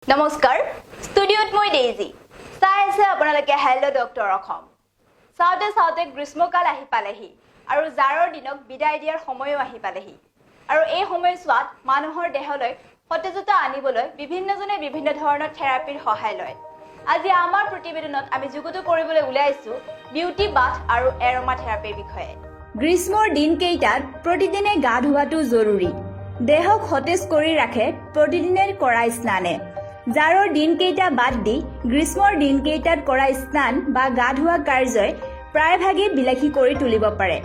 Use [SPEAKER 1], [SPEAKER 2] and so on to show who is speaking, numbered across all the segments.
[SPEAKER 1] নমস্কাৰ ষ্টুডিঅ'ত মই ডেইজি চাই আছে আপোনালোকে হেল্ল' ডক্টৰ অসম চাওঁতে গ্ৰীষ্মকাল আহি পালেহি আৰু জাৰৰ দিনক বিদায় দিয়াৰ সময়ো আহি পালেহি আৰু এই সময়ছোৱাত মানুহৰ দেহলৈ সতেজতা আনিবলৈ বিভিন্নজনে বিভিন্ন ধৰণৰ থেৰাপিৰ সহায় লয় আজি আমাৰ প্ৰতিবেদনত আমি যুগুত কৰিবলৈ ওলাইছো বিউটি বাথ আৰু এৰ'মা থেৰাপিৰ বিষয়ে গ্ৰীষ্মৰ দিনকেইটাত প্ৰতিদিনে গা ধোৱাটো জৰুৰী দেহক সতেজ কৰি ৰাখে প্ৰতিদিনে কৰা স্নানে জাৰৰ দিনকেইটা বাদ দি গ্ৰীষ্মৰ দিনকেইটাত কৰা স্নান বা গা ধোৱা কাৰ্যই প্ৰায়ভাগেই বিলাসী কৰি তুলিব পাৰে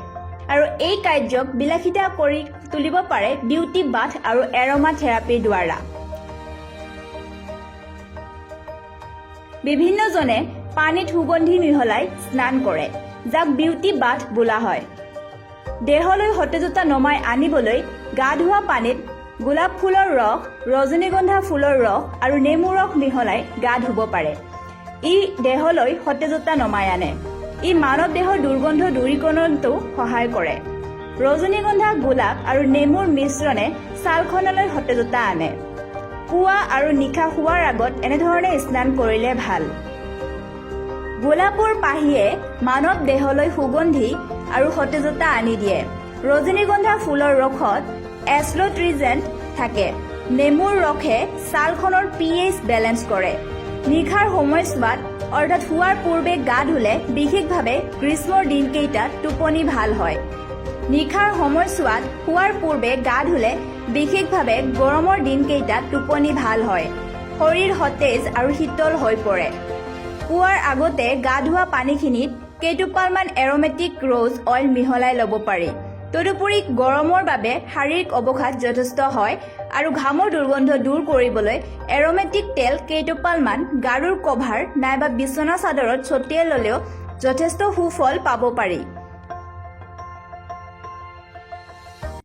[SPEAKER 1] আৰু এই কাৰ্যক বিলাসিতা কৰি তুলিব পাৰে বিউটি বাথ আৰু এৰ'মা থেৰাপিৰ দ্বাৰা বিভিন্নজনে পানীত সুগন্ধি মিহলাই স্নান কৰে যাক বিউটি বাথ বোলা হয় দেহলৈ সতেজতা নমাই আনিবলৈ গা ধোৱা পানীত গোলাপ ফুলৰ ৰস ৰজনীগন্ধা ফুলৰ ৰস আৰু নেমু ৰস মিহলাই গা ধুব পাৰে ই দেহলৈ সতেজতা নমাই আনে ই মানৱ দেহৰ দুৰ্গন্ধ দূৰীকৰণতো সহায় কৰে ৰজনীগন্ধা গোলাপ আৰু নেমুৰ মিশ্ৰণে ছালখনলৈ সতেজতা আনে পুৱা আৰু নিশা শুৱাৰ আগত এনেধৰণে স্নান কৰিলে ভাল গোলাপৰ পাহিয়ে মানৱ দেহলৈ সুগন্ধি আৰু সতেজতা আনি দিয়ে ৰজনীগন্ধা ফুলৰ ৰসত এষ্ট্ৰ'ট্ৰিজেন্ট থাকে নেমুৰ ৰসে ছালখনৰ pH বেলেন্স কৰে নিশাৰ সময়ছোৱাত অৰ্থাৎ শুৱাৰ পূৰ্বে গা ধুলে বিশেষভাৱে গ্ৰীষ্মৰ দিনকেইটাত টোপনি ভাল হয় নিশাৰ সময়ছোৱাত শুৱাৰ পূৰ্বে গা ধুলে বিশেষভাৱে গৰমৰ দিনকেইটাত টোপনি ভাল হয় শৰীৰ সতেজ আৰু শীতল হৈ পৰে পুৱাৰ আগতে গা ধোৱা পানীখিনিত কেইটোপালমান এৰ'মেটিক ৰ'জ অইল মিহলাই ল'ব পাৰি তদুপৰি গৰমৰ বাবে শাৰীৰিক অৱসাদ যথেষ্ট হয় আৰু ঘামৰ দুৰ্গন্ধ দূৰ কৰিবলৈ এৰ'মেটিক তেল কেইটোপালমান গাৰুৰ কভাৰ নাইবা বিচনা চাদৰত ছটিয়াই ল'লেও যথেষ্ট সুফল পাব পাৰি